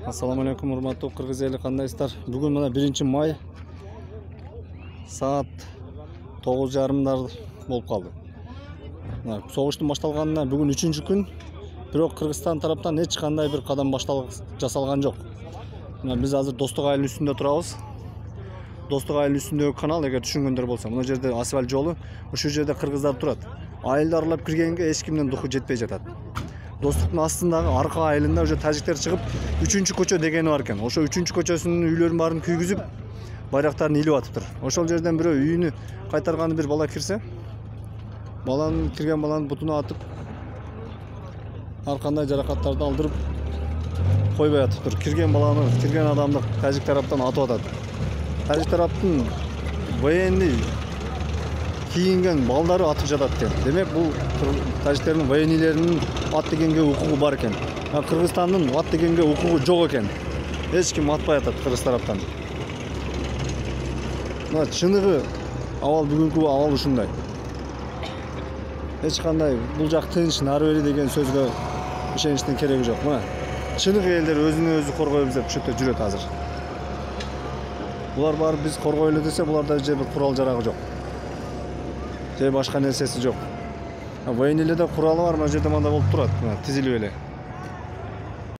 Assalamu alaikum, урматтуу кыргыз эли, кандайсыздар? Бүгүн мына 1-май саат 9:30 болуп калды. Согуштун башталганына бүгүн 3-күн, бирок Кыргызстан тараптан эч кандай бир кадам жасалган жок. Биз азыр Достук айылынын үстүндө турабыз. Достук айылынын үстүндөгү канал, эгер түшүнгөндөр болсо, мына жерде асфальт жолу, ушул жерде кыргыздар турат. Айылды аралап киргенге эч кимдин духу жетпей жатат. Достуктун астындагы арка айылында уже тажиктер чыгып 3-көчө дегени бар экен. Ошо 3-көчөсүнүн үйлөрүн баарын күйгүзүп, байрактарын илип атыптыр. Ошол жерден бирөө үйүнү кайтарганы бир бала кирсе, кирген баланын бутуна атып, ар кандай жаракаттарды алдырып койбой атыптыр. Кирген адамды тажик тараптан атып атат. Тажик тараптын военный кийинген балдары атып жатат экен. Демек, бул тажиктердин военныйлеринин ат дегенге укугу бар экен. Кыргызстандын ат дегенге укугу жок экен. Эч ким атпай атат кыргыз тараптан. Мына чыныгы бүгүнкү абал ушундай. Эч кандай бул жак тынч, нары бери деген сөзгө ишеништин кереги жок. Мына чыныгы элдер өзүнө өзү коргойлу деп ушул жерде жүрөт азыр. Булар баары биз коргойлу десе, буларда же бир курал жарагы жок. Же башка нерсеси жок. Военныйлерде куралы бар, мына жерде мында болуп турат, тизилип эле.